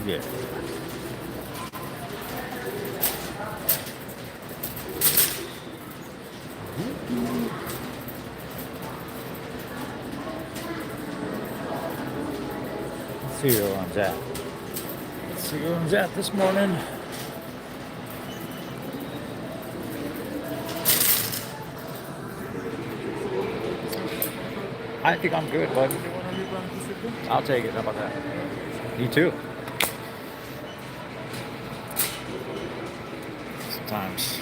Yeah. Let's see where one's at. Let's see where one's at this morning. I think I'm good, bud. I'll take it. How about that? You too. Sometimes.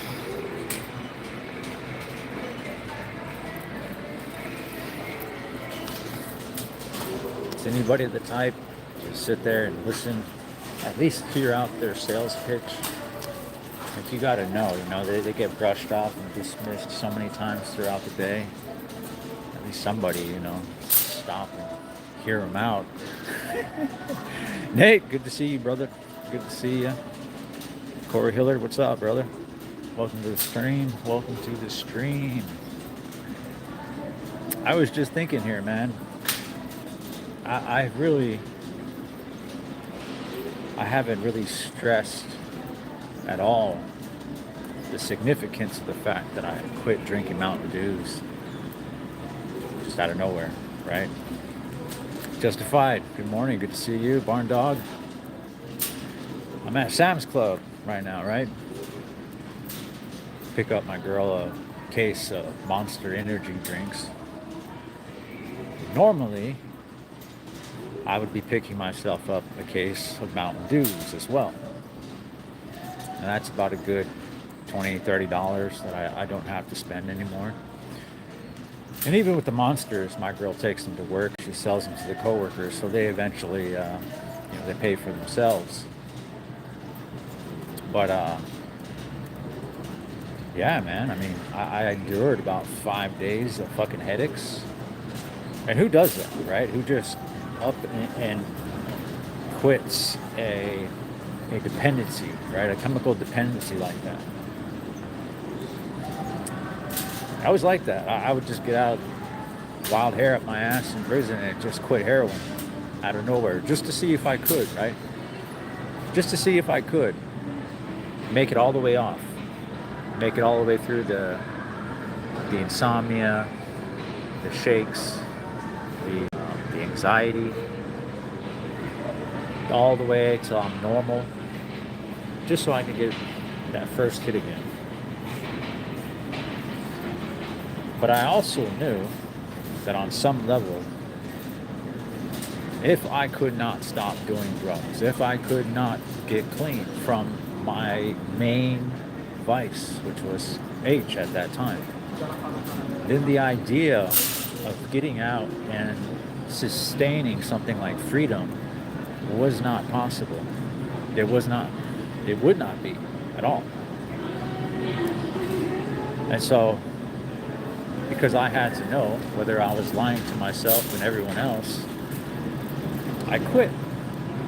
Is anybody the type to sit there and listen, at least hear out their sales pitch? Like, you got to know, they get brushed off and dismissed so many times throughout the day. At least somebody, stop and hear them out. Nate, good to see you, brother. Good to see you. Corey Hillard, what's up, brother? Welcome to the stream. Welcome to the stream. I was just thinking here, man. I haven't really stressed at all the significance of the fact that I quit drinking Mountain Dews just out of nowhere, right? Justified, good morning, good to see you, Barn Dog. I'm at Sam's Club right now, right? Pick up my girl a case of Monster energy drinks. Normally, I would be picking myself up a case of Mountain Dews as well. And that's about a good $20, $30 that I don't have to spend anymore. And even with the Monsters, my girl takes them to work. She sells them to the coworkers, so they eventually, they pay for themselves. But, yeah, man, I mean, I endured about 5 days of fucking headaches. And who does that, right? Who just up and quits a dependency, right? A chemical dependency like that. I was like that. I would just get out wild hair up my ass in prison and just quit heroin out of nowhere, just to see if I could, right? Just to see if I could make it all the way off, make it all the way through the insomnia, the shakes, the anxiety, all the way till I'm normal, just so I can get that first hit again. But I also knew that on some level, if I could not stop doing drugs, if I could not get clean from my main vice, which was H at that time, then the idea of getting out and sustaining something like freedom was not possible. It would not be at all. And so, because I had to know whether I was lying to myself and everyone else, I quit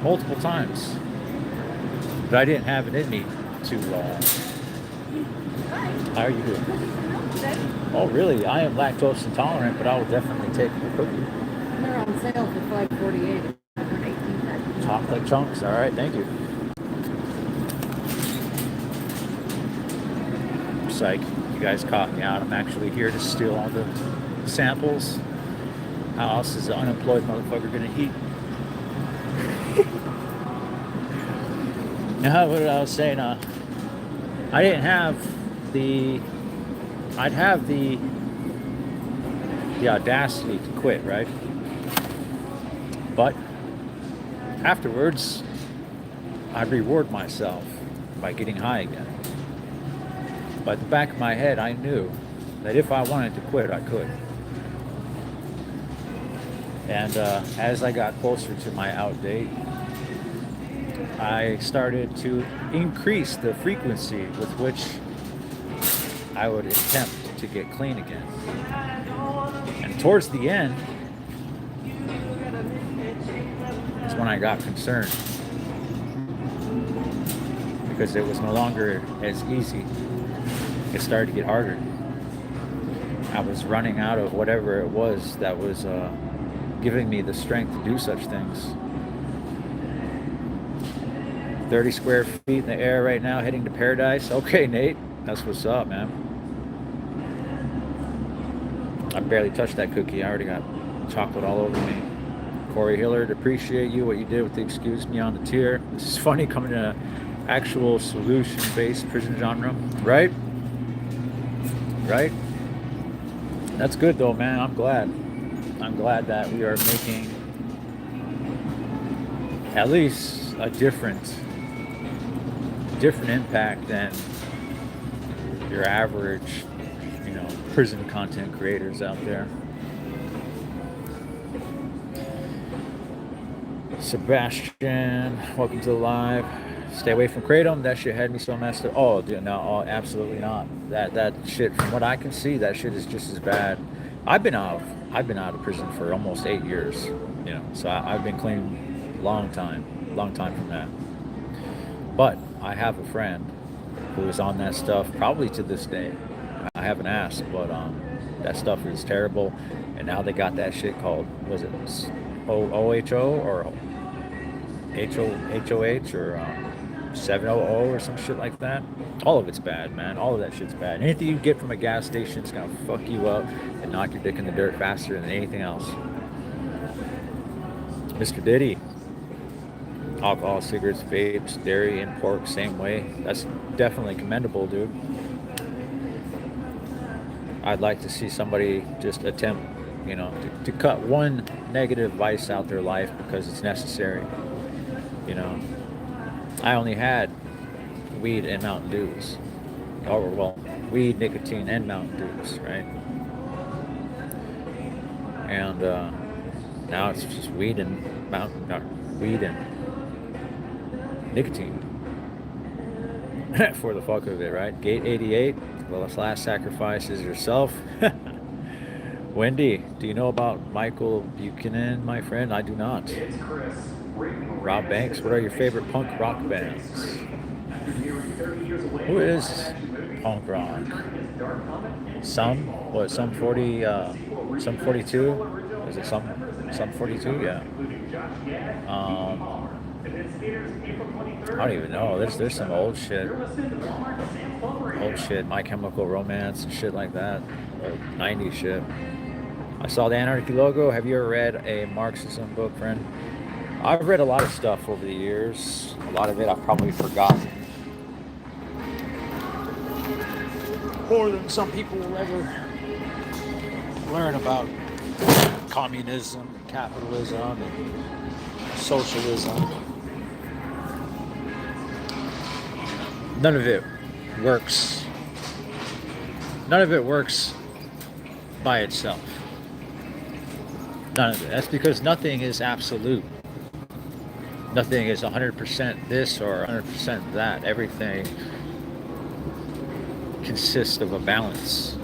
multiple times. But I didn't have it in me to, how are you doing? Oh, really? I am lactose intolerant, but I will definitely take a cookie. They're on sale for $5.48. Chocolate chunks. All right, thank you. Psych, you guys caught me out. I'm actually here to steal all the samples. How else is the unemployed motherfucker gonna eat? Now, what I was saying, I didn't have I'd have the audacity to quit, right? But afterwards, I'd reward myself by getting high again. But at the back of my head, I knew that if I wanted to quit, I could. And as I got closer to my out date, I started to increase the frequency with which I would attempt to get clean again. And towards the end is when I got concerned, because it was no longer as easy. It started to get harder. I was running out of whatever it was that was giving me the strength to do such things. 30 square feet in the air right now, heading to paradise. Okay, Nate, that's what's up, man. I barely touched that cookie. I already got chocolate all over me. Corey Hillard, appreciate you, what you did with the Excuse Me on the tier. This is funny coming to an actual solution-based prison genre, right? Right? That's good though, man. I'm glad. I'm glad that we are making at least a different impact than your average, prison content creators out there. Sebastian, welcome to the live. Stay away from Kratom. That shit had me so messed up. Oh, dude, no, oh, absolutely not. That shit, from what I can see, that shit is just as bad. I've been out of prison for almost 8 years. So I've been clean long time from that. But I have a friend who is on that stuff probably to this day. I haven't asked, but that stuff is terrible. And now they got that shit called, was it OHO or HOH or 700 or some shit like that. All of it's bad, man. All of that shit's bad. Anything you get from a gas station is gonna fuck you up and knock your dick in the dirt faster than anything else. Mr. Diddy. Alcohol, cigarettes, vapes, dairy, and pork, same way. That's definitely commendable, dude. I'd like to see somebody just attempt, to cut one negative vice out their life because it's necessary. I only had weed and Mountain Dews. Or, well, weed, nicotine, and Mountain Dews, right? And now it's just weed and nicotine. For the fuck of it, right? Gate 88, the last sacrifice is yourself. Wendy, do you know about Michael Buchanan, my friend? I do not. Rob Banks, what are your favorite punk rock bands? Who is punk rock? Some 40, some 42? Is it some 42? Yeah. I don't even know. There's some old shit. My Chemical Romance and shit like that. 90s shit. I saw the Anarchy logo. Have you ever read a Marxism book, friend? I've read a lot of stuff over the years. A lot of it I've probably forgotten. More than some people will ever learn about communism, capitalism, and socialism. None of it works. None of it works by itself. None of it. That's because nothing is absolute. Nothing is 100% this or 100% that. Everything consists of a balance.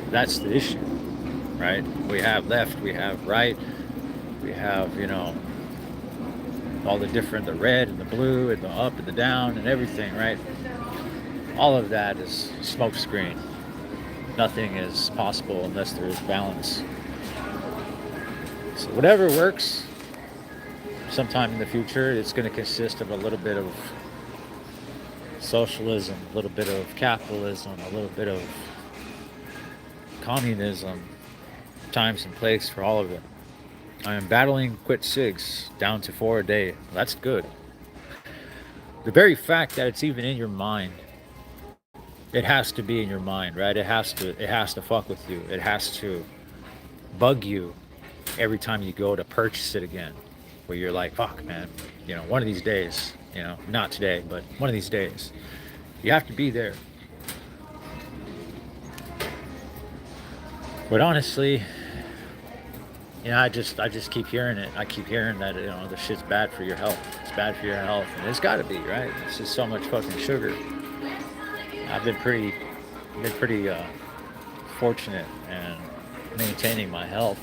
That's the issue, right? We have left, we have right, we have, all the different, the red and the blue and the up and the down and everything, right? All of that is smokescreen. Nothing is possible unless there is balance. So whatever works, sometime in the future, it's going to consist of a little bit of socialism, a little bit of capitalism, a little bit of communism, times and place for all of it. I am battling quit cigs down to 4 a day. That's good. The very fact that it's even in your mind, it has to be in your mind, right? It has to fuck with you. It has to bug you every time you go to purchase it again, where you're like, fuck, man, one of these days, not today, but one of these days, you have to be there. But honestly, I just keep hearing it. I keep hearing that, the shit's bad for your health. It's bad for your health, and it's got to be, right? It's just so much fucking sugar. I've been pretty fortunate and maintaining my health,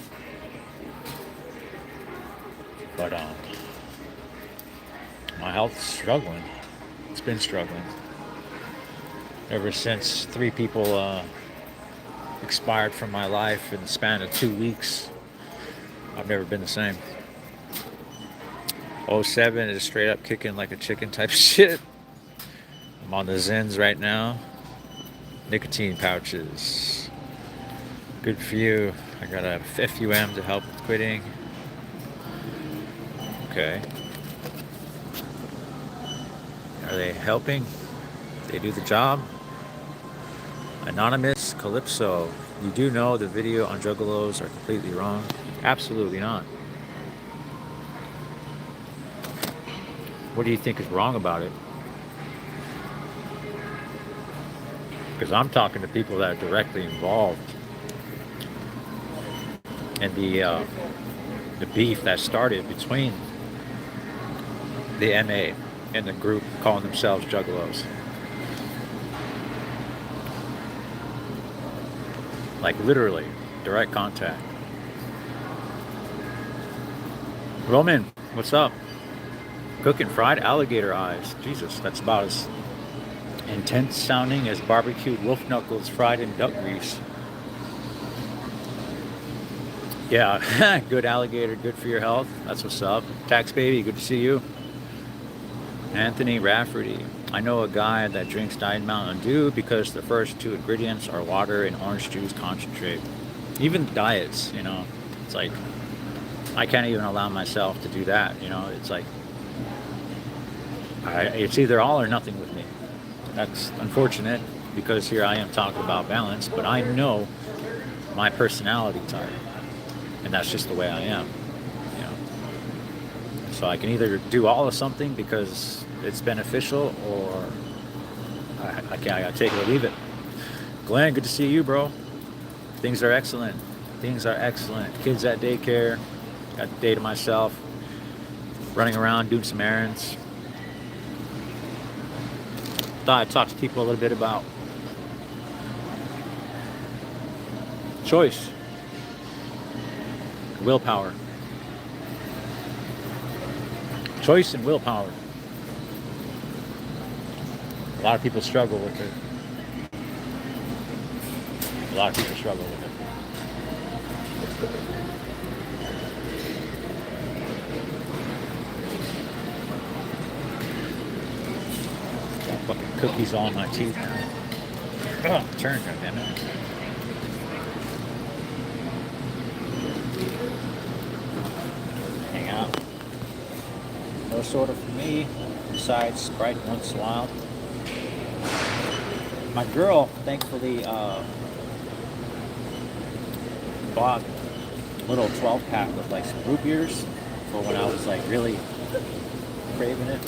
but my health's struggling. It's been struggling ever since 3 people expired from my life in the span of 2 weeks. I've never been the same. '07 is straight up kicking like a chicken type shit. I'm on the Zins right now. Nicotine pouches. Good for you. I got a FUM to help with quitting. Okay. Are they helping? They do the job? Anonymous Calypso. You do know the video on Juggalos are completely wrong? Absolutely not. What do you think is wrong about it? Because I'm talking to people that are directly involved in the beef that started between the MA and the group calling themselves Juggalos. Like literally, direct contact. Roman, what's up? Cooking fried alligator eyes. Jesus, that's about as intense sounding as barbecued wolf knuckles fried in duck grease. Yeah, good alligator, good for your health. That's what's up. Tax baby, good to see you. Anthony Rafferty. I know a guy that drinks Diet Mountain Dew because the first two ingredients are water and orange juice concentrate. Even diets, you know, it's like I can't even allow myself to do that. You know, it's like it's either all or nothing with me. That's unfortunate because here I am talking about balance, but I know my personality type, and that's just the way I am. You know, so I can either do all of something because it's beneficial, or I gotta take it or leave it. Glenn, good to see you, bro. Things are excellent. Things are excellent. Kids at daycare. Got the day to myself. Running around doing some errands. Thought I'd talk to people a little bit about choice, willpower. Choice and willpower. A lot of people struggle with it. A lot of people struggle with it. Got fucking cookies all in my teeth now. Oh, turn, goddammit. Hang out. No soda for me, besides Sprite once in a while. My girl, thankfully, bought a little 12-pack of like some root beers for when I was like really craving it.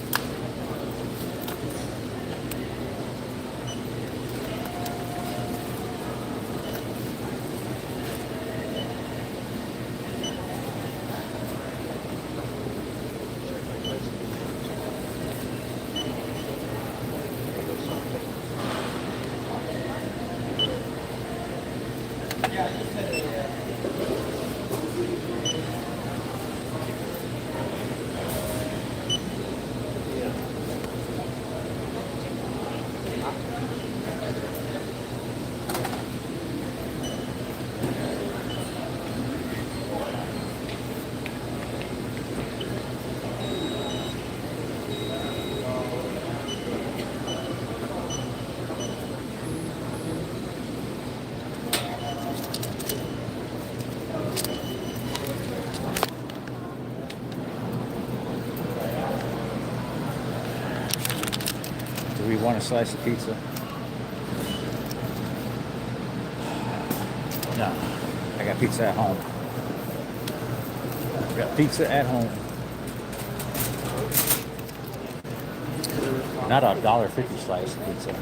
Do we want a slice of pizza? No. I got pizza at home. I got pizza at home. Not a $1.50 slice of pizza.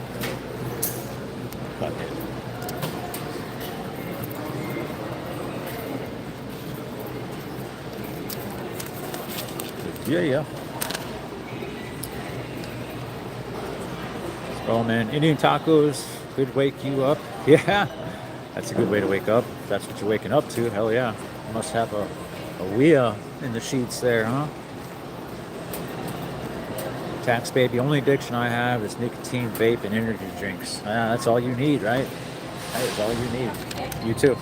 Fuck it. Yeah. Oh man, Indian tacos could wake you up. Yeah, that's a good way to wake up. If that's what you're waking up to. Hell yeah. You must have a wheel in the sheets there, huh? Tax baby, only addiction I have is nicotine, vape, and energy drinks. That's all you need, right? That is all you need. You too.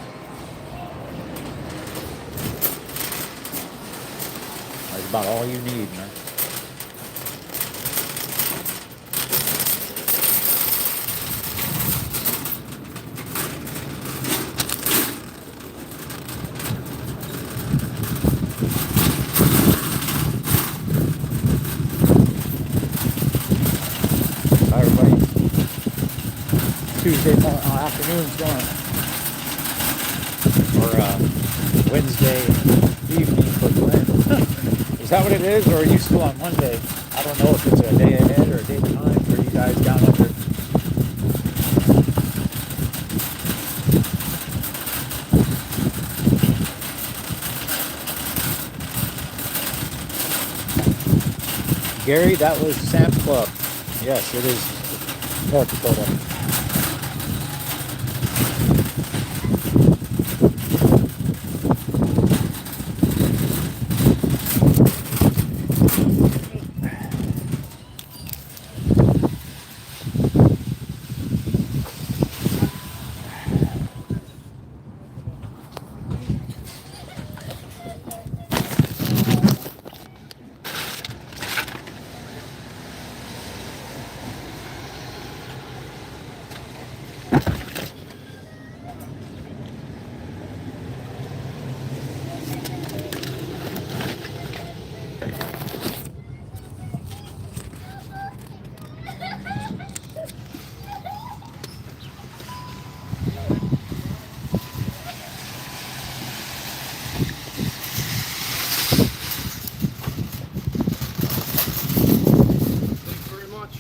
about all you need, man. How everybody Tuesday afternoon's going, or Wednesday evening for Glenn. Is that what it is, or are you still on Monday? I don't know if it's a day ahead or a day behind for you guys down under. Gary, that was Sam's Club. Yes, it is North Dakota.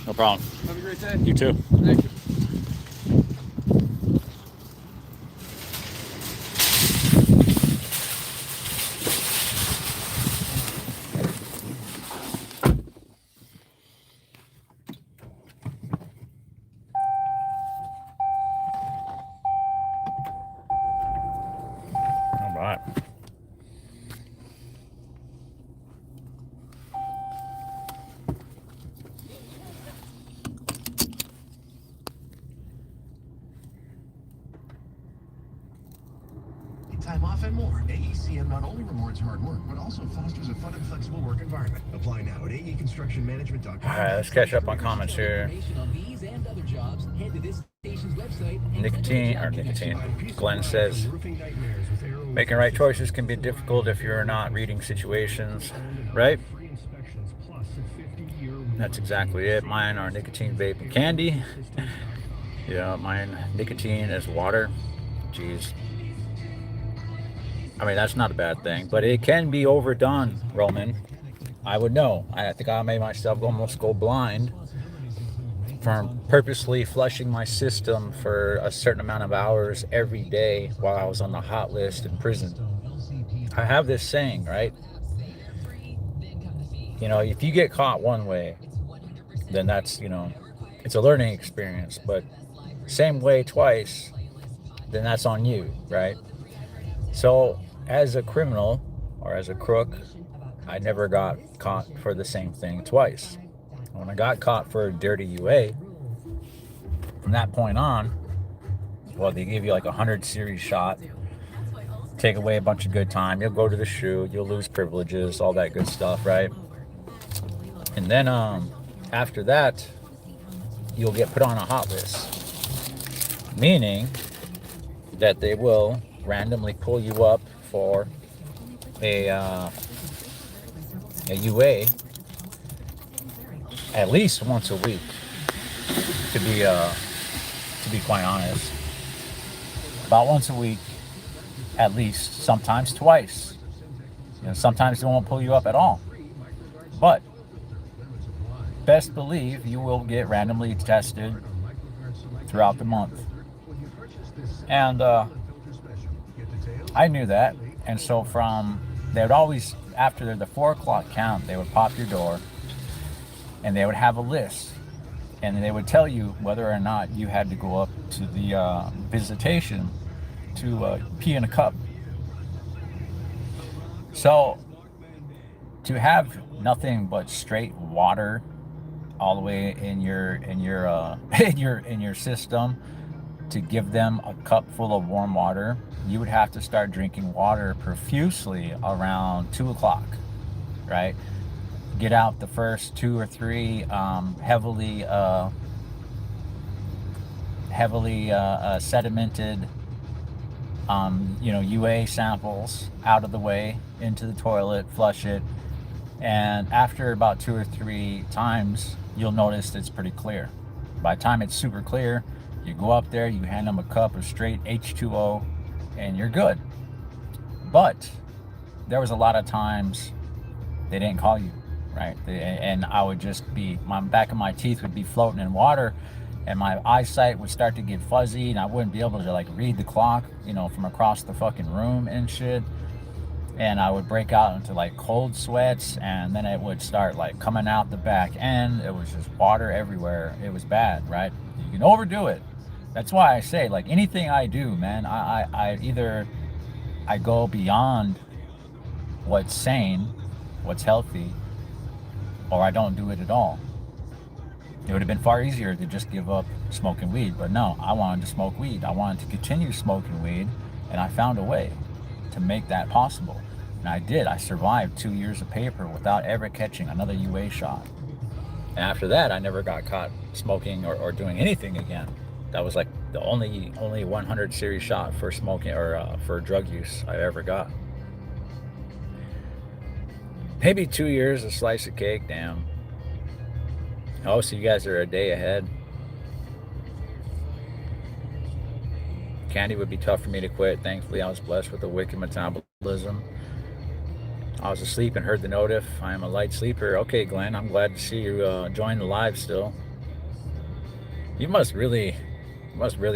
No problem. Have a great day. You too. Thank you. All right. Time off and more. AECM not only rewards hard work, but also fosters a fun and flexible work environment. Apply now at aeconstructionmanagement.com. All right, let's catch up on comments here. Nicotine. Glenn says, making right choices can be difficult if you're not reading situations, right? That's exactly it. Mine are nicotine, vape, and candy. Yeah, mine, nicotine is water. Jeez. I mean, that's not a bad thing, but it can be overdone, Roman. I would know. I think I made myself almost go blind from purposely flushing my system for a certain amount of hours every day while I was on the hot list in prison. I have this saying, right? You know, if you get caught one way, then that's, you know, it's a learning experience. But same way twice, then that's on you, right? So as a criminal or as a crook, I never got caught for the same thing twice. When I got caught for a dirty UA, from that point on, well, they give you like a 100 series shot, take away a bunch of good time. You'll go to the SHU, you'll lose privileges, all that good stuff, right? And then after that, you'll get put on a hot list, meaning that they will randomly pull you up for a UA at least once a week, to be quite honest. About once a week, at least, sometimes twice. You know, sometimes they won't pull you up at all. But best believe you will get randomly tested throughout the month. And I knew that. And so they would always, after the 4 o'clock count, they would pop your door and they would have a list. And they would tell you whether or not you had to go up to the visitation to pee in a cup. So to have nothing but straight water all the way in your in your system, to give them a cup full of warm water, you would have to start drinking water profusely around 2 o'clock. right? Get out the first 2 or 3 heavily sedimented, UA samples out of the way into the toilet, flush it, and after about 2 or 3 times, you'll notice it's pretty clear. By the time it's super clear, you go up there, you hand them a cup of straight H2O, and you're good. But there was a lot of times they didn't call you, right? And I would just be, my back of my teeth would be floating in water, and my eyesight would start to get fuzzy, and I wouldn't be able to like read the clock, from across the fucking room and shit. And I would break out into like cold sweats, and then it would start like coming out the back end. It was just water everywhere. It was bad, right? You can overdo it. That's why I say, like, anything I do, man, I either I go beyond what's sane, what's healthy, or I don't do it at all. It would have been far easier to just give up smoking weed, but no, I wanted to smoke weed. I wanted to continue smoking weed, and I found a way to make that possible. And I did. I survived 2 years of paper without ever catching another UA shot. And after that, I never got caught smoking or doing anything again. That was like the only 100 series shot for smoking or for drug use I ever got. Maybe 2 years, a slice of cake, damn. Oh, so you guys are a day ahead. Candy would be tough for me to quit. Thankfully, I was blessed with a wicked metabolism. I was asleep and heard the notif. I am a light sleeper. Okay, Glenn, I'm glad to see you join the live still. You must really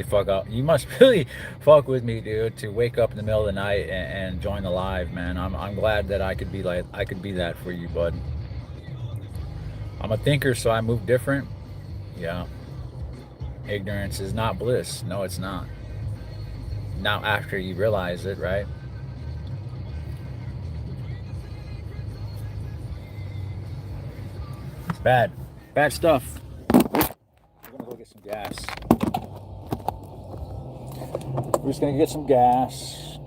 fuck up. You must really fuck with me, dude, to wake up in the middle of the night and join the live, man. I'm glad that I could be that for you, bud. I'm a thinker, so I move different. Yeah. Ignorance is not bliss. No, it's not. Now after you realize it, right? It's bad stuff. We're gonna go get some gas. We're just gonna get some gas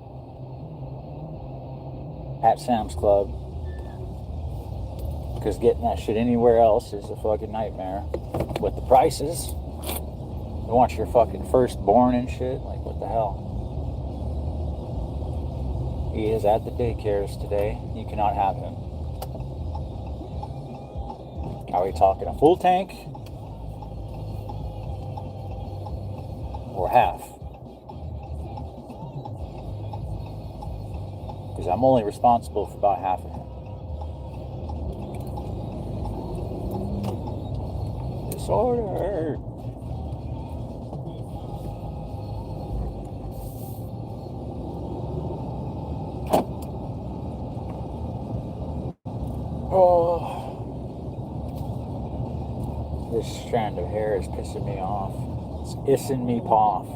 at Sam's Club, because getting that shit anywhere else is a fucking nightmare with the prices. They want your fucking firstborn and shit. Like, what the hell? He is at the daycares today. You cannot have him. Are we talking a full tank or half? Because I'm only responsible for about half of him. Disorder. Oh, this strand of hair is pissing me off. It's issing me off.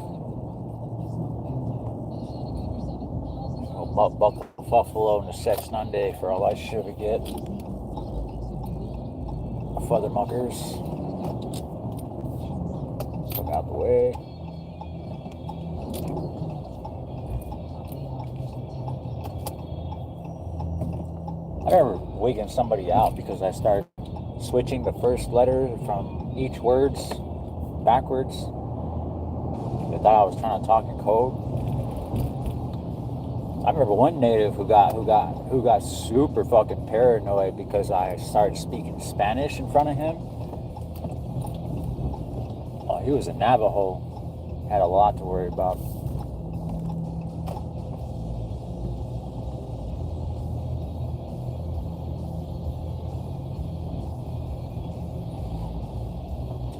Oh, buckle buffalo and the sex Sunday for all I should get. Feather muckers. Look out the way. I remember wigging somebody out because I started switching the first letter from each words backwards. They thought I was trying to talk in code. I remember one native who got super fucking paranoid because I started speaking Spanish in front of him. Oh, he was a Navajo. Had a lot to worry about.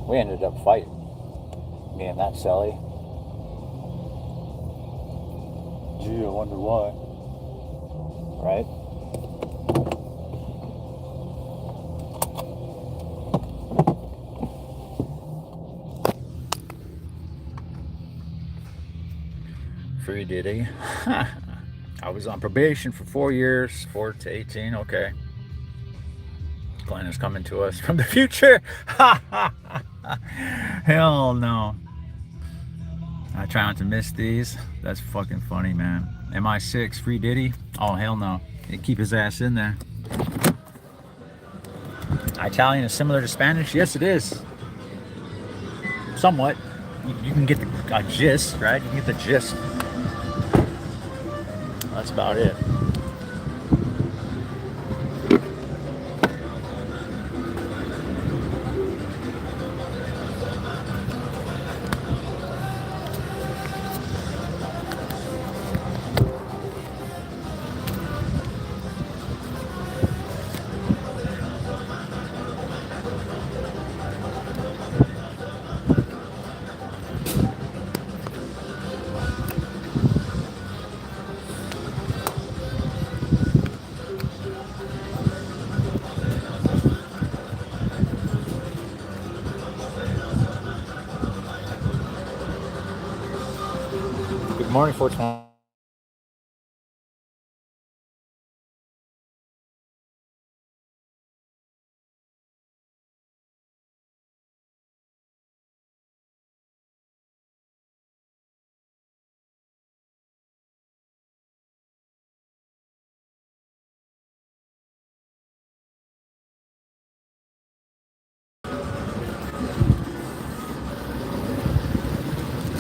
We ended up fighting, me and that Sally. Gee, I wonder why. Right? Free Diddy. I was on probation for 4 years, 4 to 18, okay. Glenn is coming to us from the future. Hell no. I try not to miss these. That's fucking funny, man. MI6, Free Diddy? Oh, hell no. They keep his ass in there. Italian is similar to Spanish? Yes, it is. Somewhat. You can get the gist, right? You can get the gist. That's about it. Good morning, 420.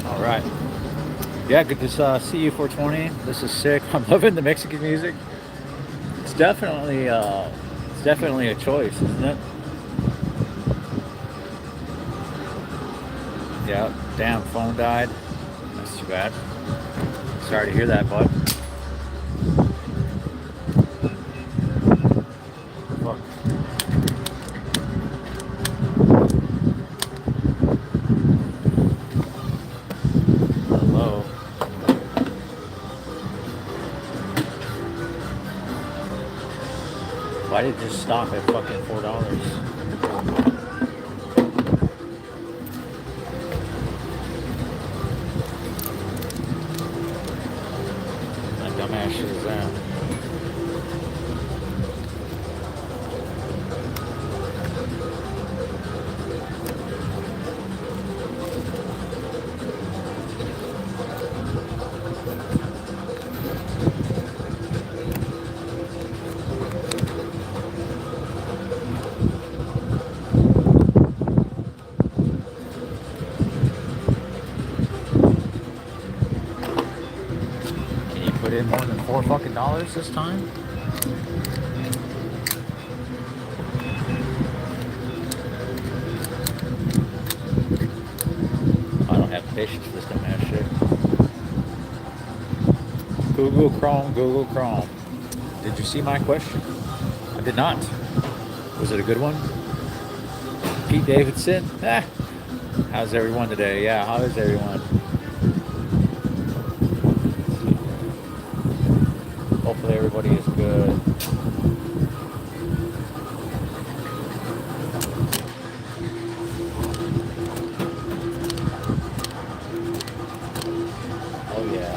All right. Yeah, good to see you, 420. This is sick. I'm loving the Mexican music. It's definitely a choice, isn't it? Yeah. Damn, phone died. That's too bad. Sorry to hear that, bud. Fuck. Hello. Why did it just stop at fucking $4? That dumbass shit is that. Can you put in more than $4 fucking this time? I don't have patience for this dumbass shit. Google Chrome, Google Chrome. Did you see my question? I did not. Was it a good one? Pete Davidson? How's everyone today? Yeah, how is everyone? Hopefully everybody is good. Oh yeah.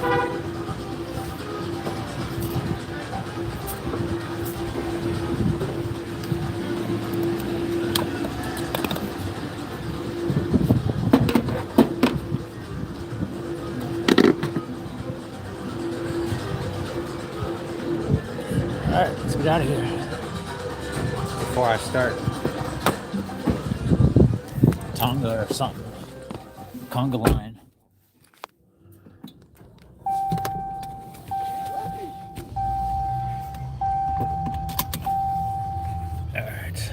Alright, let's get out of here before I start Tonga or something. Conga line. Alright.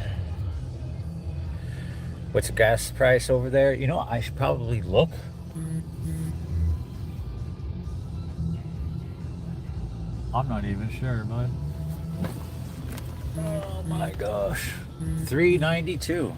What's the gas price over there? You know, I should probably look. I'm not even sure, bud. Oh my gosh. $3.92.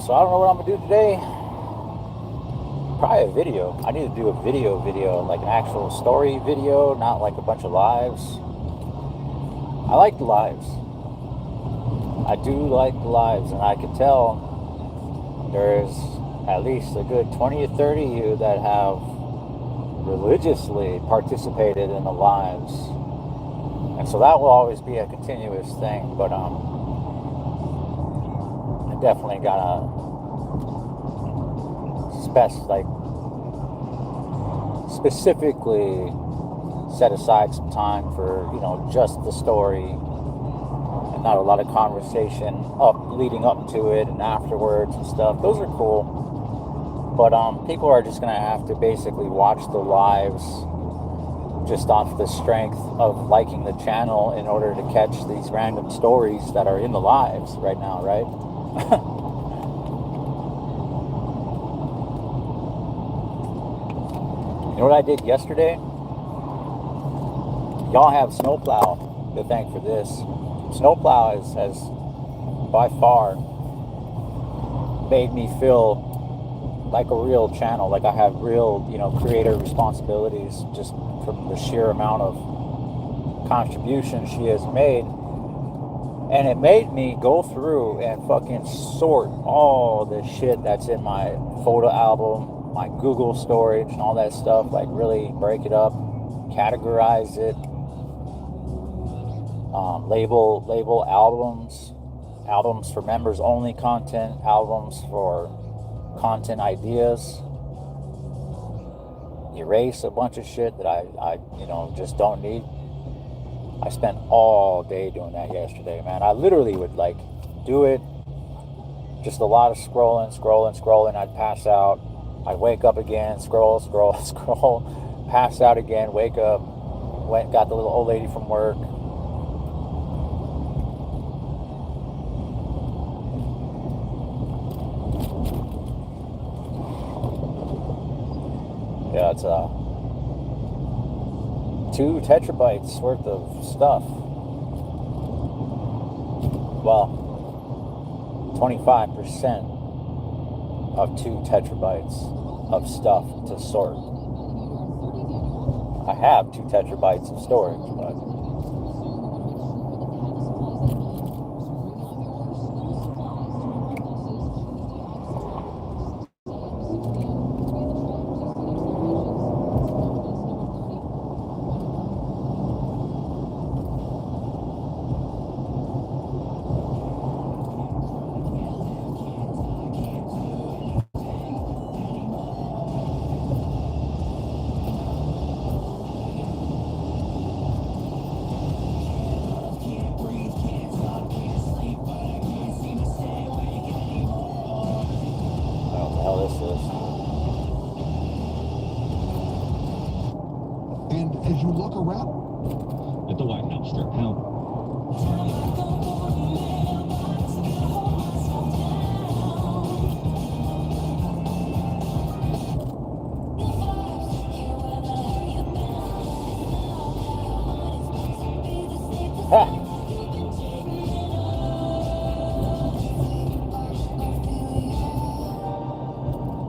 So I don't know what I'm gonna do today. Probably a video. I need to do a video, like an actual story video, not like a bunch of lives. I like the lives. I do like the lives, and I can tell there's at least a good 20 or 30 of you that have religiously participated in the lives. And so that will always be a continuous thing, but I definitely gotta specifically set aside some time for, just the story and not a lot of conversation leading up to it and afterwards and stuff. Those are cool. But people are just gonna have to basically watch the lives just off the strength of liking the channel in order to catch these random stories that are in the lives right now, right? You know what I did yesterday? Y'all have Snowplow to thank for this. Snowplow has by far made me feel like a real channel, like I have real, creator responsibilities just from the sheer amount of contribution she has made. And it made me go through and fucking sort all the shit that's in my photo album, my Google storage and all that stuff, like really break it up, categorize it, label albums for members only content, albums for content ideas, erase a bunch of shit that I just don't need. I spent all day doing that yesterday, man. I literally would do it, just a lot of scrolling. I'd pass out. I'd wake up again, scroll, pass out again, wake up, got the little old lady from work. Yeah, it's 2 tetrabytes worth of stuff. Well, 25% of 2 tetrabytes of stuff to sort. I have 2 tetrabytes of storage, but And as you look around at the White House, they're out.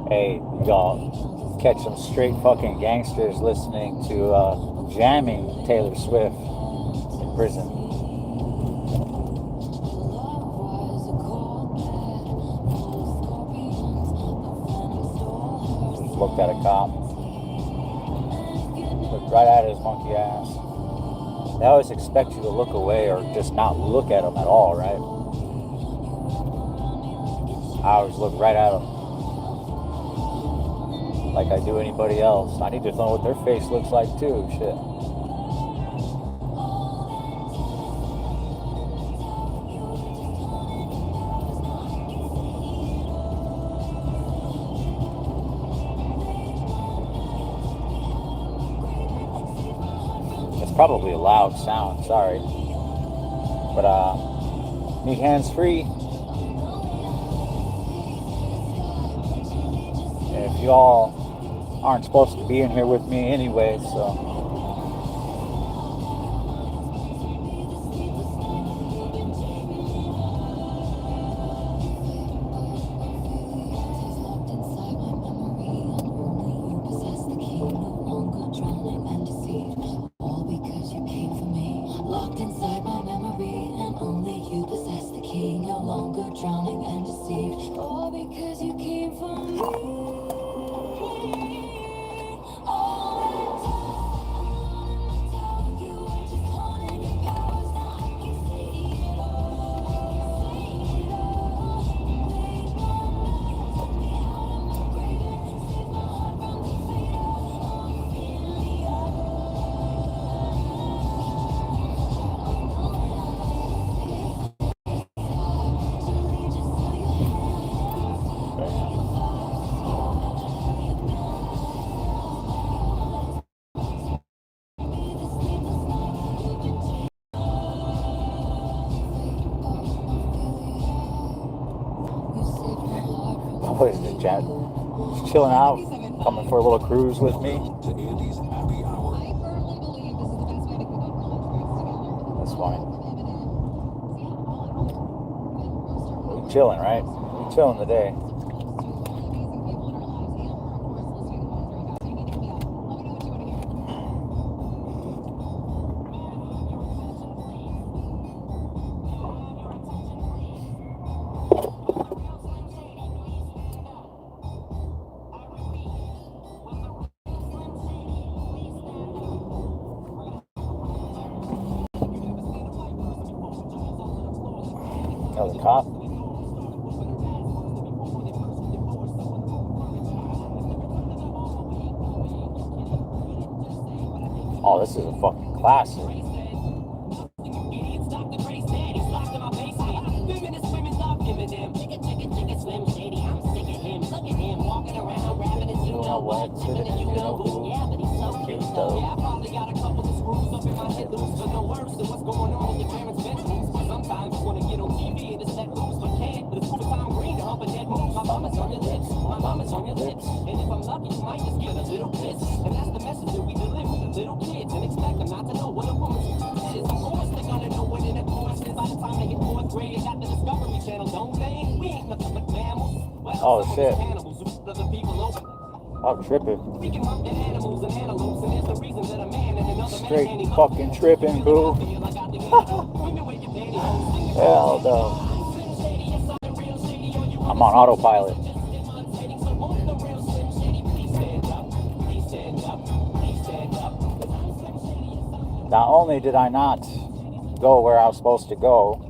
Hey, y'all catch some straight fucking gangsters listening to jamming Taylor Swift in prison. Looked at a cop. Looked right at his monkey ass. They always expect you to look away or just not look at them at all, right? I always look right at them, like I do anybody else. I need to know what their face looks like too. Shit. It's probably a loud sound, sorry. But need hands free. And if y'all aren't supposed to be in here with me anyway, so chat. Just chilling out, coming for a little cruise with me. That's fine. We're chilling, right? We're chilling today. Oh, the cop? Oh, this is a fucking classic. Oh shit. I'm tripping. Straight fucking tripping, boo. Hell no. I'm on autopilot. Not only did I not go where I was supposed to go,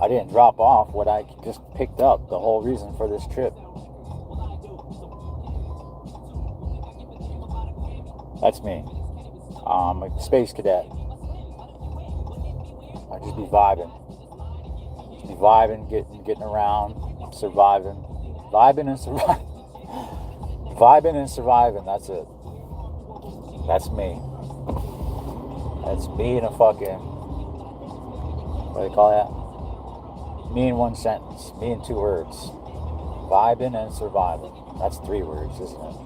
I didn't drop off what I just picked up, the whole reason for this trip. That's me. I'm a space cadet. I just be vibing. Just be vibing, getting around, surviving. Vibing and surviving. Vibing and surviving, that's it. That's me. That's me in a fucking, what do you call that? Me in one sentence. Me in 2 words. Vibing and surviving. That's 3 words, isn't it?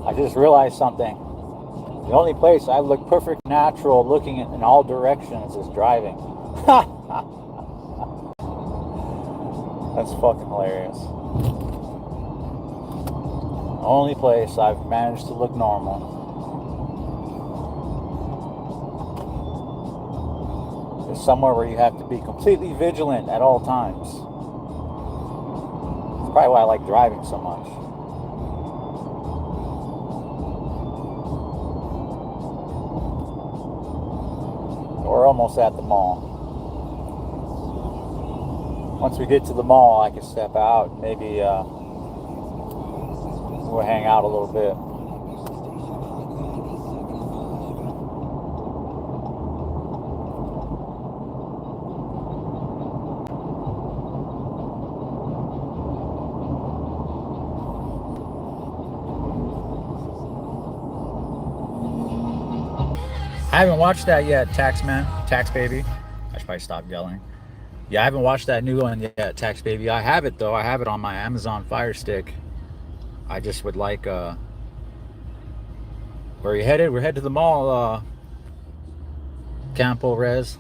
I just realized something. The only place I look perfect natural looking in all directions is driving. That's fucking hilarious. The only place I've managed to look normal is somewhere where you have to be completely vigilant at all times. That's probably why I like driving so much. We're almost at the mall. Once we get to the mall, I can step out and maybe we'll hang out a little bit. I haven't watched that yet, Taxman, Tax Baby. I should probably stop yelling. Yeah, I haven't watched that new one yet, Tax Baby. I have it though. I have it on my Amazon Fire Stick. I just would like. Where are you headed? We're headed to the mall. Campo Res.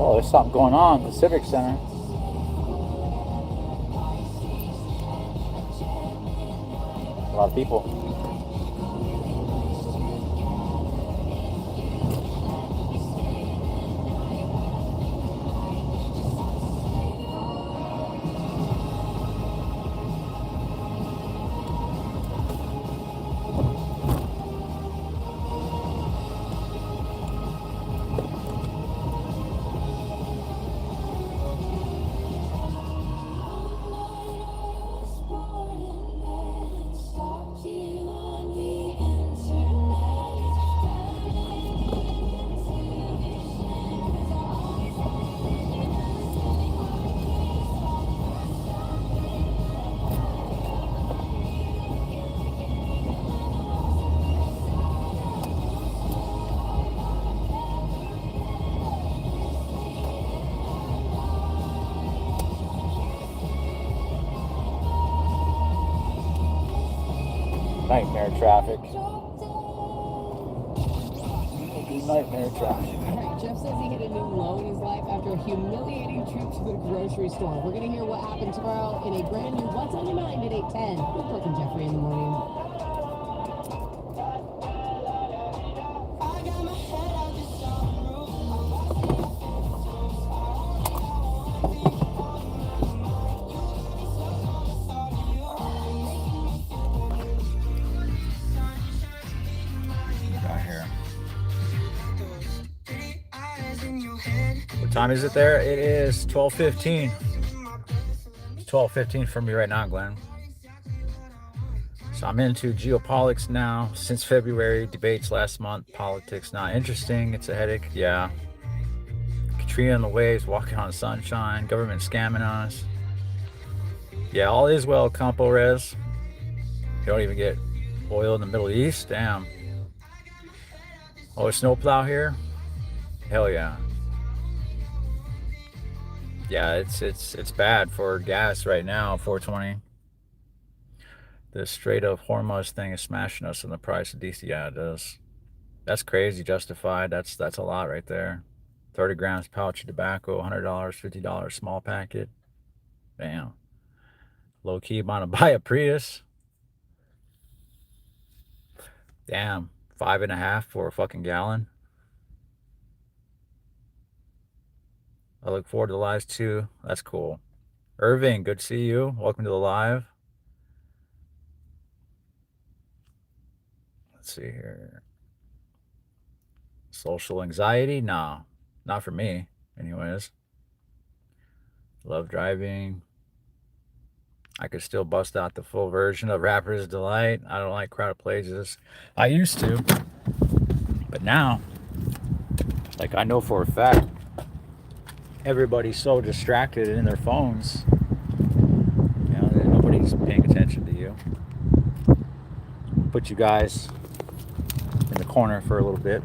Oh, there's something going on at the Civic Center. A lot of people. Nightmare traffic. Nightmare traffic. All right, Jeff says he hit a new low in his life after a humiliating trip to the grocery store. We're going to hear what happened tomorrow in a brand new What's on Your Mind at 8:10 with Brooke and Jeffrey in the morning. What time is it there? It is 12:15. It's 12:15 for me right now, Glenn. So I'm into geopolitics now since February. Debates last month. Politics not interesting. It's a headache. Yeah. Katrina in the waves, walking on sunshine. Government scamming us. Yeah, all is well, Campo Res. You don't even get oil in the Middle East. Damn. Oh, a snowplow here? Hell yeah. Yeah, it's bad for gas right now. 420. The Strait of Hormuz thing is smashing us in the price of diesel. Yeah, it does. That's crazy. Justified. That's a lot right there. 30 grams pouch of tobacco, $100, $50 small packet. Damn. Low key, want to buy a Prius. Damn. 5.5 for a fucking gallon. I look forward to the lives too. That's cool. Irving, good to see you. Welcome to the live. Let's see here. Social anxiety? Nah, not for me, anyways. Love driving. I could still bust out the full version of Rapper's Delight. I don't like crowded places. I used to, but now, like I know for a fact, everybody's so distracted in their phones. You know, that nobody's paying attention to you. Put you guys in the corner for a little bit.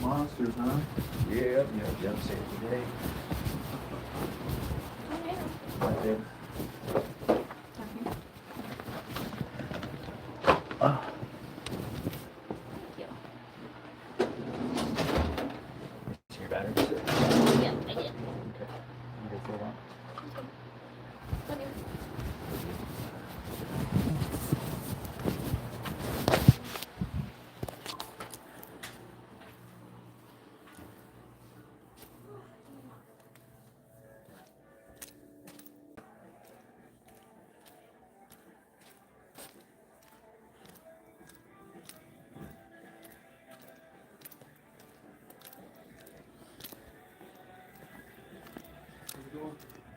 Monsters, huh? Yep. Save the day. Right there. Ah. See your batteries? Yeah, I did. Okay. You go for a while. Okay.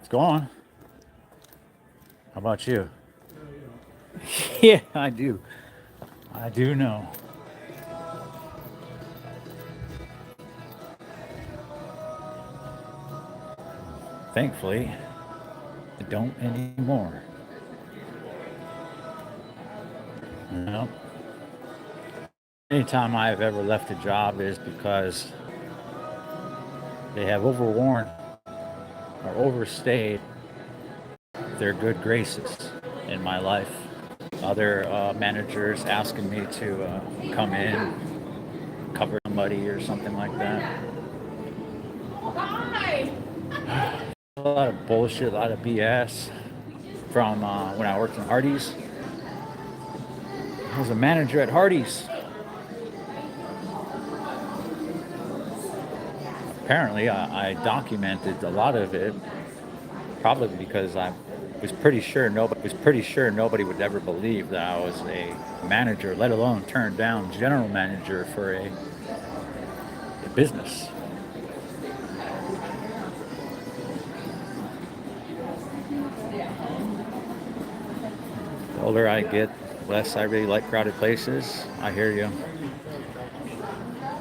It's gone. How about you? Yeah, I do. I do know. Thankfully, I don't anymore. No. Anytime I've ever left a job is because they have overworn or overstayed their good graces in my life. Other managers asking me to come in, cover somebody or something like that. A lot of bullshit, a lot of BS from when I worked in Hardee's. I was a manager at Hardee's. Apparently, I documented a lot of it, probably because I was pretty sure nobody would ever believe that I was a manager, let alone turn down general manager for a business. The older I get, the less I really like crowded places. I hear you.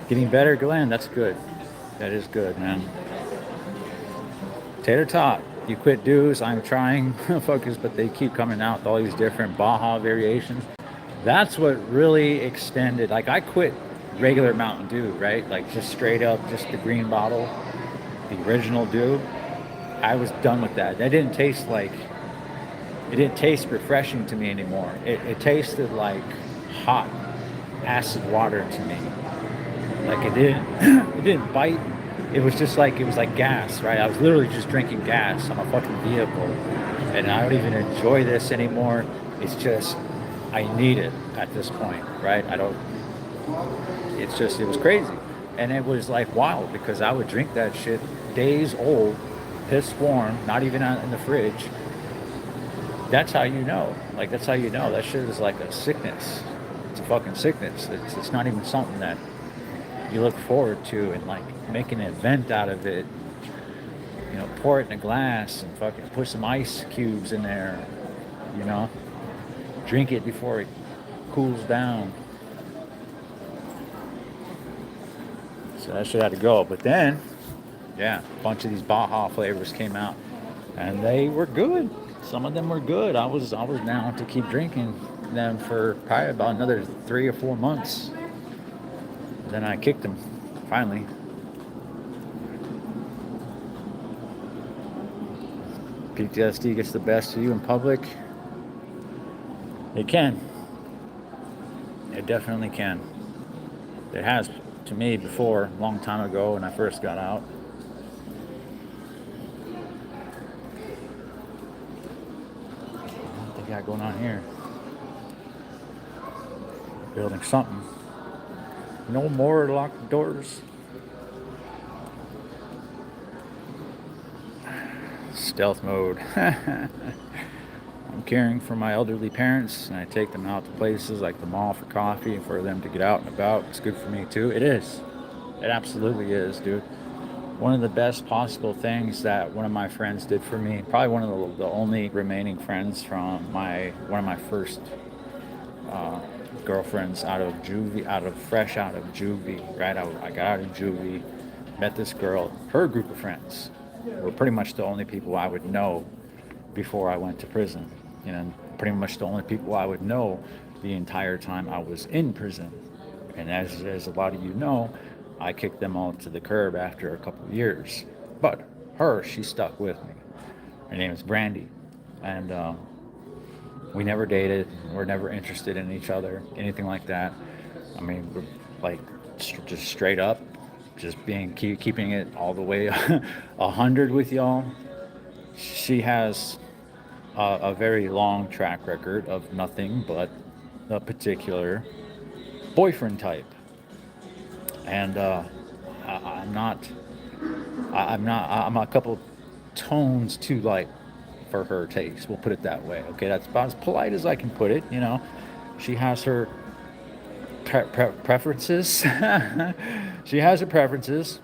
Getting better, Glenn. That's good. That is good, man. Tater Tot, you quit dues. I'm trying focus, but they keep coming out with all these different Baja variations. That's what really extended. Like I quit regular Mountain Dew, right? Like just straight up, just the green bottle, the original Dew. I was done with that. It didn't taste refreshing to me anymore. It tasted like hot acid water to me. Like it didn't it didn't bite. It was like gas, right? I was literally just drinking gas on a fucking vehicle. And I don't even enjoy this anymore. It's just I need it at this point, right? I don't it's just it was crazy. And it was like wild because I would drink that shit days old, piss warm, not even out in the fridge. That's how you know. Like that's how you know. That shit is like a sickness. It's a fucking sickness. It's not even something that you look forward to and like make an event out of it. You pour it in a glass and fucking put some ice cubes in there, you know, drink it before it cools down. So that shit had to go. But then, yeah, a bunch of these Baja flavors came out, and they were good. Some of them were good. I was down to keep drinking them for probably about another 3 or 4 months. Then I kicked them, finally. PTSD gets the best of you in public. It can. It definitely can. It has to me before, a long time ago when I first got out. What they got going on here? Building something. No more locked doors. Stealth mode. I'm caring for my elderly parents, and I take them out to places like the mall for coffee and for them to get out and about. It's good for me too. It is. It absolutely is, dude. One of the best possible things that one of my friends did for me, probably one of the only remaining friends from one of my first girlfriends fresh out of juvie, right? I got out of juvie, met this girl, her group of friends were pretty much the only people I would know before I went to prison. Pretty much the only people I would know the entire time I was in prison. And as a lot of you know, I kicked them all to the curb after a couple of years. But she stuck with me. Her name is Brandy. And we never dated. We're never interested in each other, anything like that. I mean, we're like just straight up, just keeping it all the way 100 with y'all. She has a very long track record of nothing but a particular boyfriend type, and I'm a couple tones too light for her taste. We'll put it that way. Okay, that's about as polite as I can put it. She has her preferences. She has her preferences,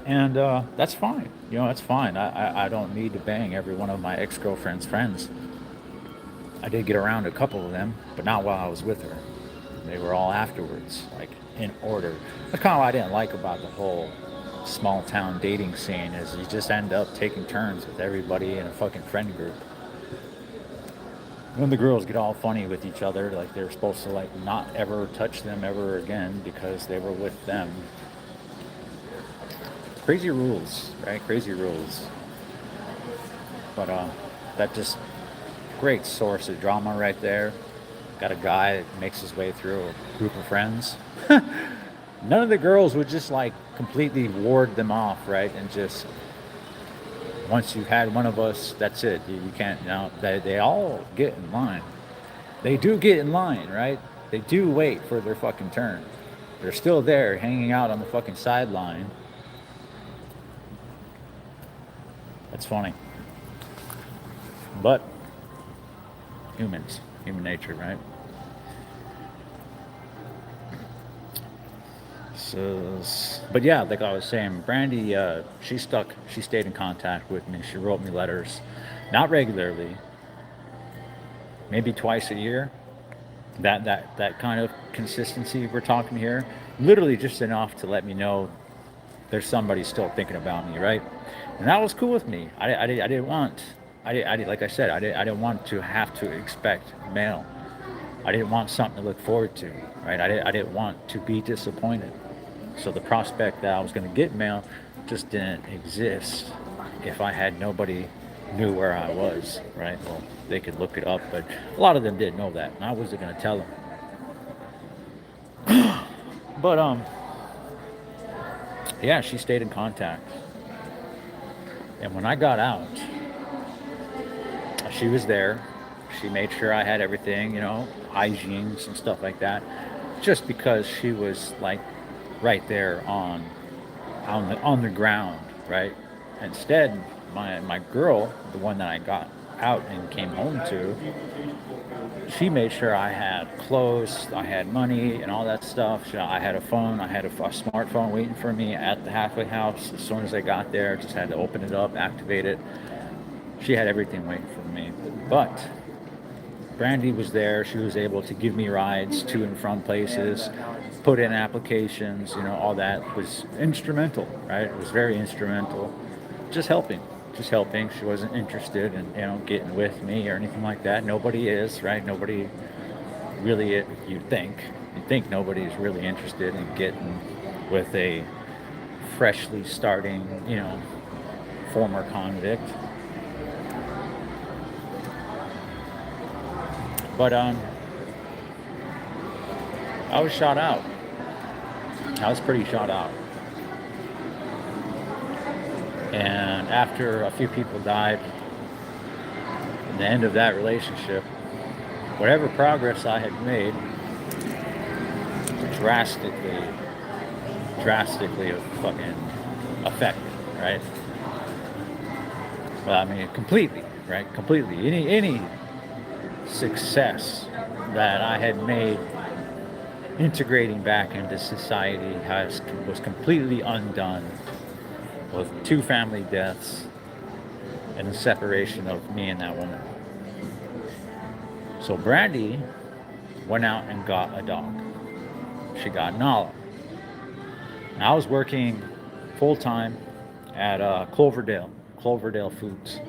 and that's fine. That's fine. I don't need to bang every one of my ex-girlfriend's friends. I did get around a couple of them, but not while I was with her. They were all afterwards, like in order. That's kind of what I didn't like about the whole small town dating scene, is you just end up taking turns with everybody in a fucking friend group. When the girls get all funny with each other, like they're supposed to like not ever touch them ever again because they were with them. Crazy rules, right? Crazy rules. But that just great source of drama right there. Got a guy that makes his way through a group of friends. None of the girls would just like completely ward them off, right? And just, once you've had one of us, that's it. You can't, they all get in line. They do get in line, right? They do wait for their fucking turn. They're still there hanging out on the fucking sideline. That's funny. But human nature, right? So, but yeah, like I was saying, Brandy, she stayed in contact with me. She wrote me letters, not regularly, maybe twice a year. That kind of consistency we're talking here, literally just enough to let me know there's somebody still thinking about me, right? And that was cool with me. I didn't want, like I said, I didn't want to have to expect mail. I didn't want something to look forward to, right? I didn't want to be disappointed. So the prospect that I was going to get mail just didn't exist if I had nobody knew where I was, right? Well, they could look it up, but a lot of them didn't know that, and I wasn't going to tell them. But yeah, she stayed in contact. And when I got out, she was there. She made sure I had everything, hygiene and stuff like that, just because she was like right there on the ground, right? Instead, my girl, the one that I got out and came home to, she made sure I had clothes, I had money, and all that stuff. I had a phone, I had a smartphone waiting for me at the halfway house. As soon as I got there, just had to open it up, activate it. She had everything waiting for me. But Brandy was there. She was able to give me rides to and from places, put in applications, all that was instrumental, right? It was very instrumental. Just helping. Just helping. She wasn't interested in, getting with me or anything like that. Nobody is, right? Nobody really, you'd think nobody's really interested in getting with a freshly starting, former convict. But I was shot out. I was pretty shot out. And after a few people died, at the end of that relationship, whatever progress I had made drastically fucking affected, right? Well, I mean, completely, right? Completely. Any success that I had made integrating back into society was completely undone with 2 family deaths and the separation of me and that woman. So Brandy went out and got a dog. She got Nala. And I was working full-time at Cloverdale Foods.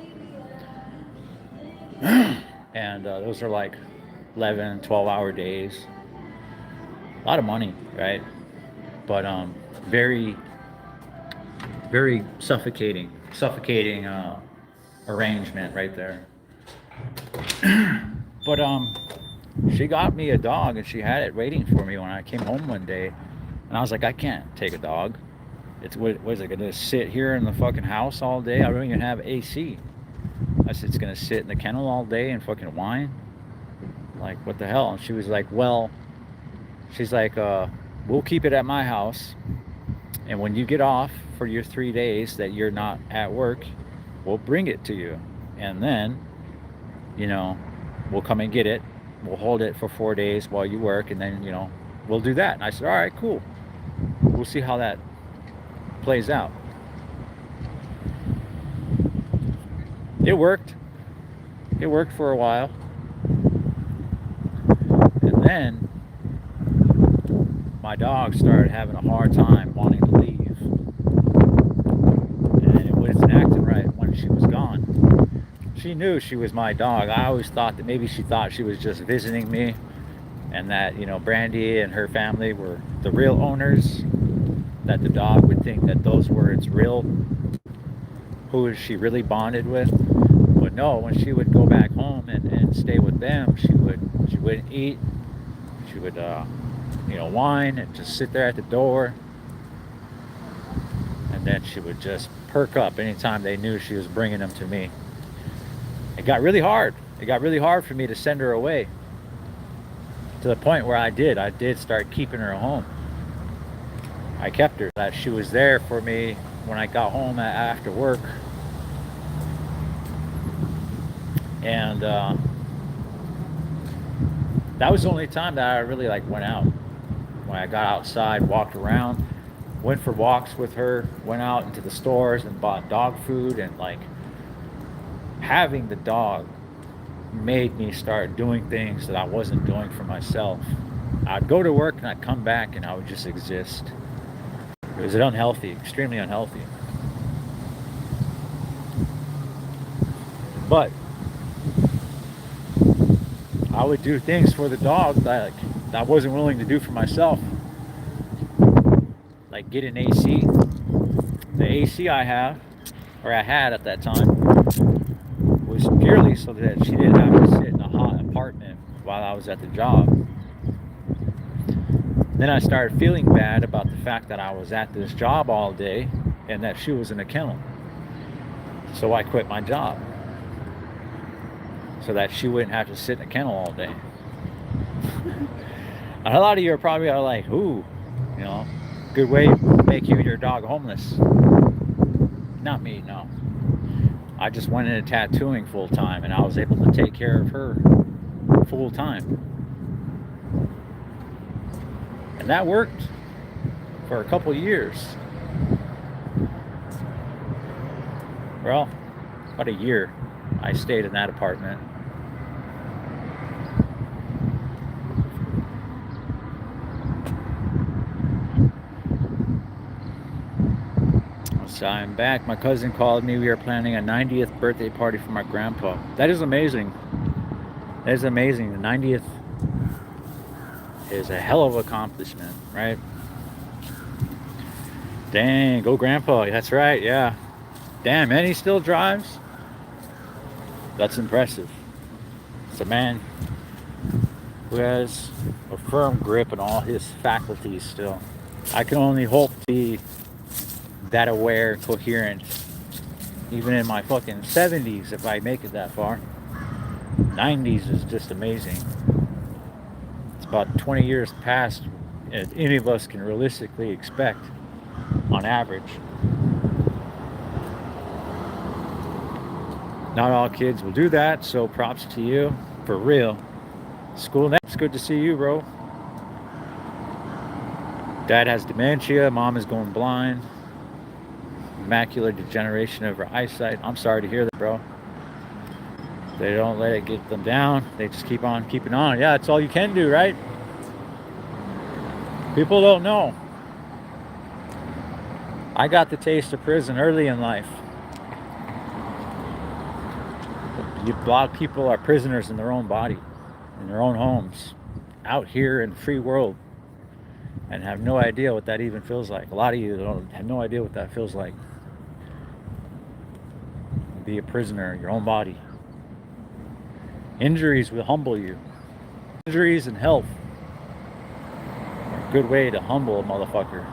And those are like 11, 12-hour days. A lot of money, right? But very, very suffocating arrangement right there. But she got me a dog, and she had it waiting for me when I came home one day. And I was like, I can't take a dog. What is it, gonna sit here in the fucking house all day? I don't even have AC. I said, it's gonna sit in the kennel all day and fucking whine? Like, what the hell? And she was like, well, we'll keep it at my house, and when you get off for your 3 days that you're not at work, we'll bring it to you, and then we'll come and get it, we'll hold it for 4 days while you work, and then we'll do that. And I said, all right, cool, we'll see how that plays out. It worked for a while, and then my dog started having a hard time wanting to leave, and it wasn't acting right when she was gone. She knew she was my dog. I always thought that maybe she thought she was just visiting me, and that Brandy and her family were the real owners, that the dog would think that those were its real, who she really bonded with. But no, when she would go back home and stay with them, she wouldn't eat. She would whine and just sit there at the door, and then she would just perk up anytime they knew she was bringing them to me. It got really hard for me to send her away, to the point where I did start keeping her home. I kept her, that she was there for me when I got home after work. And that was the only time that I really went out. When I got outside, walked around, went for walks with her, went out into the stores and bought dog food, and having the dog made me start doing things that I wasn't doing for myself. I'd go to work and I'd come back and I would just exist. It was unhealthy, extremely unhealthy. But I would do things for the dog that I wasn't willing to do for myself. Like get an AC. The AC I had at that time, was purely so that she didn't have to sit in a hot apartment while I was at the job. Then I started feeling bad about the fact that I was at this job all day and that she was in a kennel. So I quit my job, so that she wouldn't have to sit in a kennel all day. And a lot of you are probably like, ooh, good way to make you and your dog homeless. Not me, no. I just went into tattooing full time, and I was able to take care of her full time. And that worked for a couple years. Well, about a year I stayed in that apartment. So I'm back. My cousin called me. We are planning a 90th birthday party for my grandpa. That is amazing. That is amazing. The 90th is a hell of an accomplishment, right? Dang, go grandpa. That's right, yeah. Damn, and he still drives? That's impressive. It's a man who has a firm grip on all his faculties still. I can only hope to be that aware, coherent, even in my fucking 70s if I make it that far. 90s is just amazing. It's about 20 years past any of us can realistically expect on average. Not all kids will do that, so props to you, for real. School next, good to see you, bro. Dad has dementia, mom is going blind. Macular degeneration of her eyesight. I'm sorry to hear that, bro. They don't let it get them down. They just keep on keeping on. Yeah, that's all you can do, right? People don't know. I got the taste of prison early in life. A lot of people are prisoners in their own body, in their own homes, out here in the free world, and have no idea what that even feels like. A lot of you have no idea what that feels like. Be a prisoner in your own body. Injuries will humble you. Injuries and health are a good way to humble a motherfucker.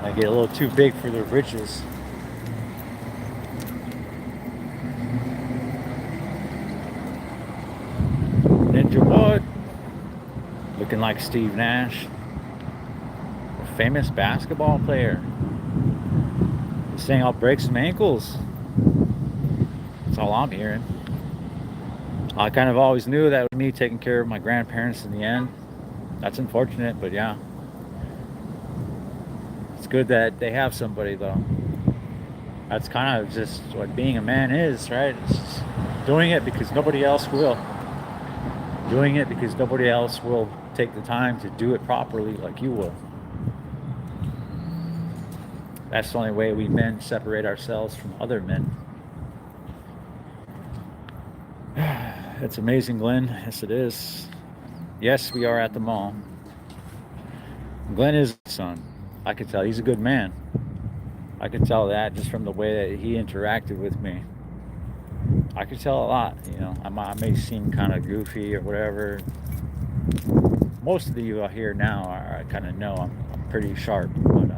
I get a little too big for their britches. Ninja Wood, looking like Steve Nash, a famous basketball player. He's saying I'll break some ankles. That's all I'm hearing. I kind of always knew that was me taking care of my grandparents in the end. That's unfortunate, but yeah. It's good that they have somebody, though. That's kind of just what being a man is, right? It's just doing it because nobody else will. Doing it because nobody else will take the time to do it properly like you will. That's the only way we men separate ourselves from other men. It's amazing, Glenn. Yes, it is. Yes, we are at the mall. Glenn is a son. I could tell he's a good man. I could tell that just from the way that he interacted with me. I could tell a lot, you know. I may seem kind of goofy or whatever. Most of you out here now I kind of know I'm pretty sharp, but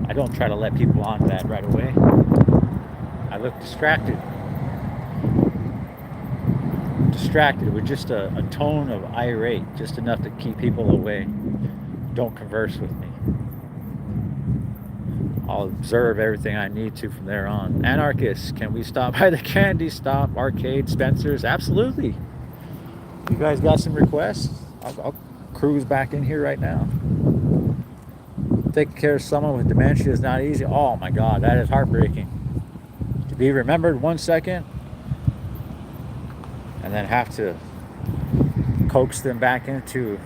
I don't try to let people onto that right away. I look distracted. Distracted with just a tone of irate, just enough to keep people away. Don't converse with me. I'll observe everything I need to from there on. Anarchists, can we stop by the candy stop, arcade, Spencer's? Absolutely. You guys got some requests? I'll cruise back in here right now. Taking care of someone with dementia is not easy. Oh my God, that is heartbreaking. To be remembered 1 second and then have to coax them back into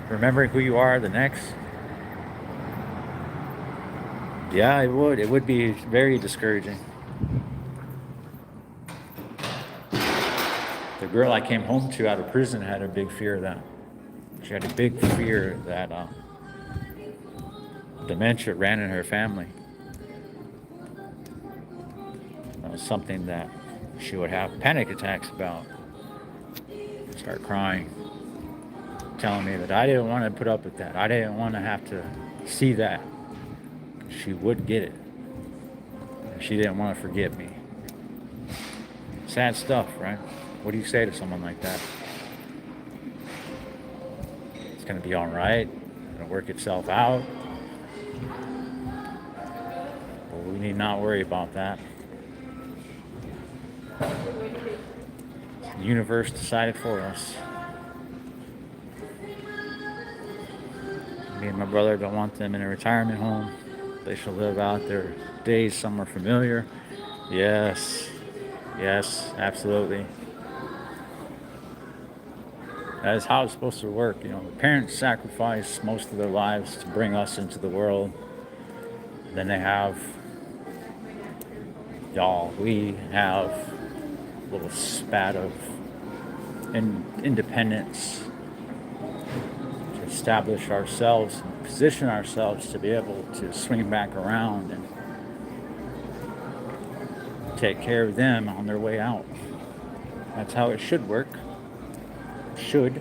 remembering who you are the next. Yeah, it would. It would be very discouraging. The girl I came home to out of prison had a big fear of that. She had a big fear that dementia ran in her family. That was something that she would have panic attacks about. Start crying, telling me that I didn't want to put up with that. I didn't want to have to see that. She would get it. She didn't want to forget me. Sad stuff, right? What do you say to someone like that? It's going to be all right. It's going to work itself out. We need not worry about that. The universe decided for us. Me and my brother don't want them in a retirement home. They should live out their days somewhere familiar. Yes. Yes, absolutely. That is how it's supposed to work. You know, the parents sacrifice most of their lives to bring us into the world. Then they have y'all. We have a little spat of independence to establish ourselves, and position ourselves to be able to swing back around and take care of them on their way out. That's how it should work. Should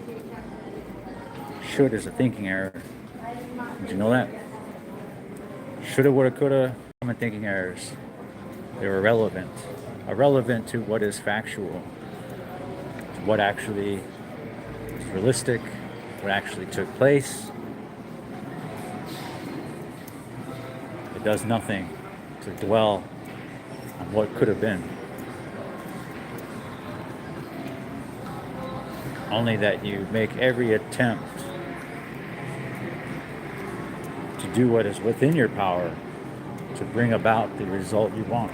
is a thinking error. Did you know that? Shoulda, woulda, coulda, common thinking errors. They're irrelevant. Irrelevant to what is factual, to what actually is realistic, what actually took place. It does nothing to dwell on what could have been. Only that you make every attempt to do what is within your power to bring about the result you want.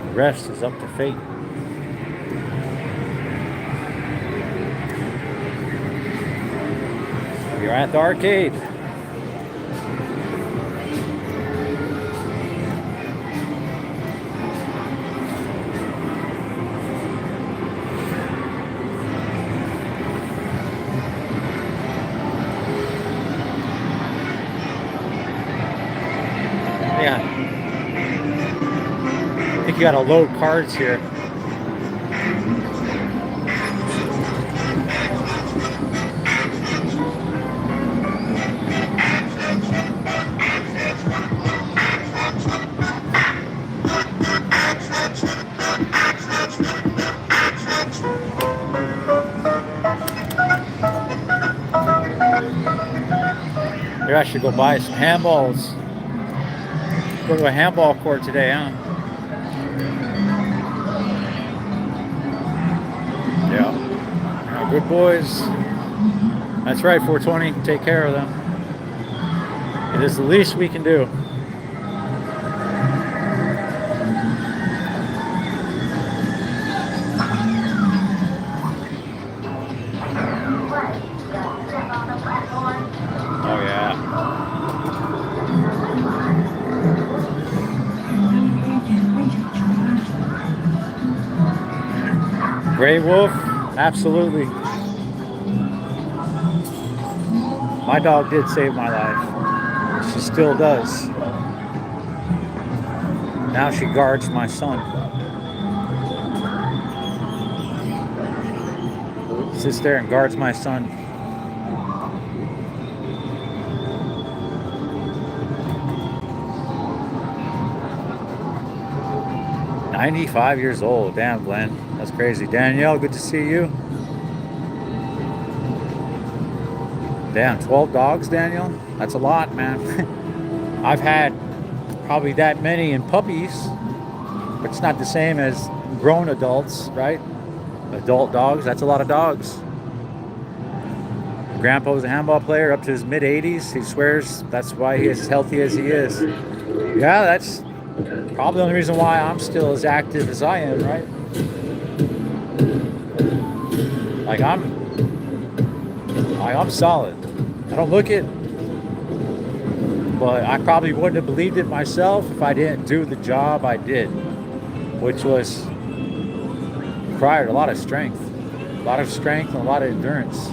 The rest is up to fate. You're at the arcade. Yeah. I think you gotta load cards here. Maybe I should go buy some handballs. Go to a handball court today, huh? Yeah. Yeah, good boys. That's right, 420. Take care of them. It is the least we can do. Oh, yeah. Gray Wolf, absolutely. My dog did save my life. She still does. Now she guards my son. Sits there and guards my son. "95 years old. Damn, Glenn. That's crazy. Danielle, good to see you. Damn, 12 dogs, Daniel? That's a lot, man. I've had probably that many in puppies, but it's not the same as grown adults, right? Adult dogs, that's a lot of dogs. Grandpa was a handball player up to his mid-80s. He swears that's why he is as healthy as he is. Yeah, that's probably the only reason why I'm still as active as I am, right? Like I'm solid. I don't look it, but I probably wouldn't have believed it myself if I didn't do the job I did, which was required a lot of strength and a lot of endurance.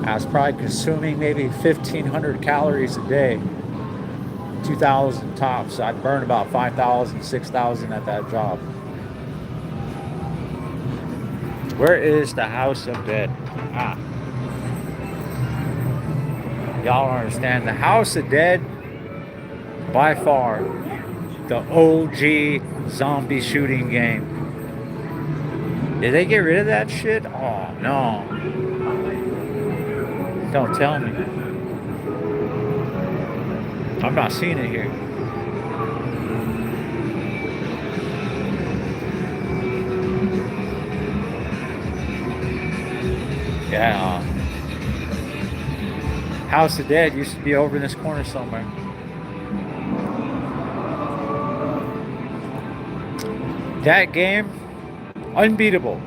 I was probably consuming maybe 1,500 calories a day, 2,000 tops. I'd burn about 5,000, 6,000 at that job. Where is the house of dead? Y'all don't understand. The House of Dead, by far, the OG zombie shooting game. Did they get rid of that shit? Oh, no. Don't tell me. I'm not seeing it here. Yeah. House of Dead used to be over in this corner somewhere. That game, unbeatable.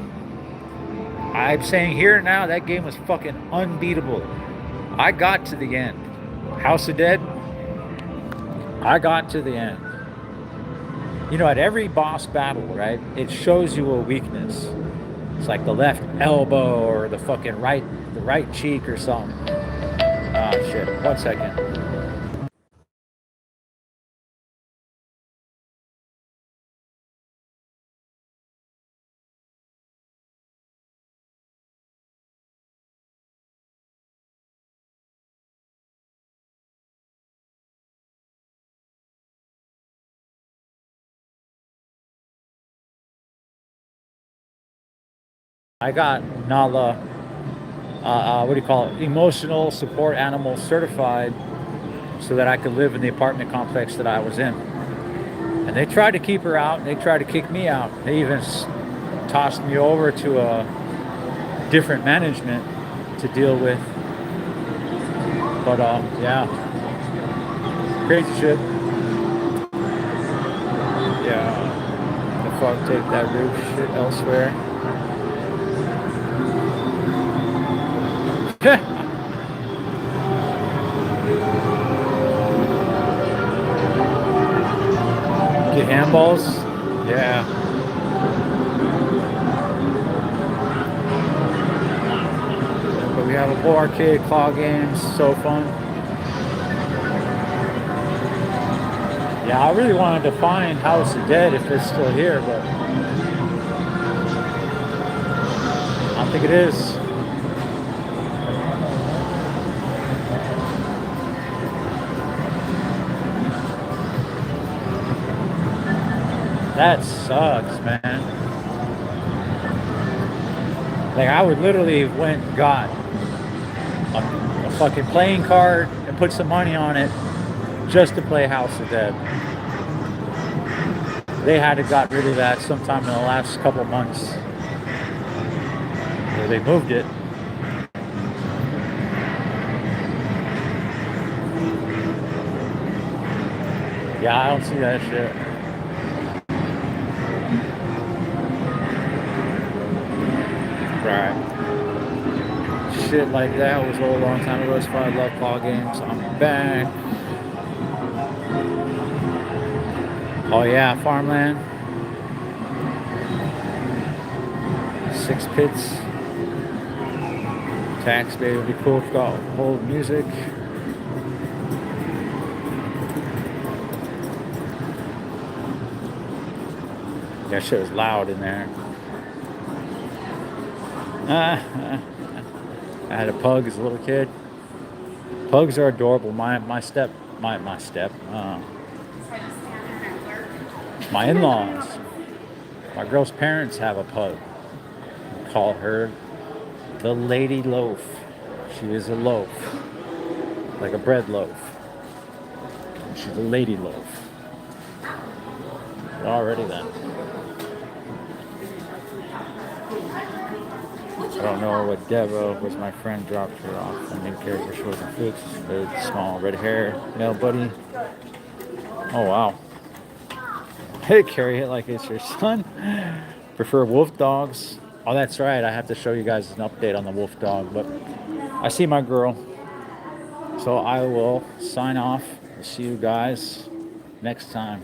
I'm saying here now, that game was fucking unbeatable. I got to the end. House of Dead, I got to the end. You know, at every boss battle, right, it shows you a weakness. It's like the left elbow or the fucking the right cheek or something. Ah, shit. 1 second. I got Nala, what do you call it? Emotional support animal certified so that I could live in the apartment complex that I was in. And they tried to keep her out, and they tried to kick me out. They even tossed me over to a different management to deal with. But yeah, crazy shit. Yeah, the fuck, take that roof shit elsewhere. Get handballs? Yeah. But we have a whole arcade, claw games, so fun. Yeah, I really wanted to find House of Dead if it's still here, but I don't think it is. That sucks, man. Like, I would literally have went and got a fucking playing card and put some money on it just to play House of Dead. They had to got rid of that sometime in the last couple of months. Or they moved it. Yeah, I don't see that shit. Right. Shit like that was a whole long time ago. That's why I love claw games. I'm back. Oh yeah, farmland. 6 pits. Tax day would be cool if got old music. That shit was loud in there. I had a pug as a little kid. Pugs are adorable. My in-laws, my girl's parents have a pug. We call her the Lady Loaf. She is a loaf, like a bread loaf. She's a lady loaf. Already then. I don't know what Devo was. My friend dropped her off. I didn't care if she wasn't fixed. Very small red hair. Male buddy. Oh wow. Hey, carry it like it's your son. Prefer wolf dogs. Oh, that's right. I have to show you guys an update on the wolf dog. But I see my girl. So I will sign off. See you guys next time.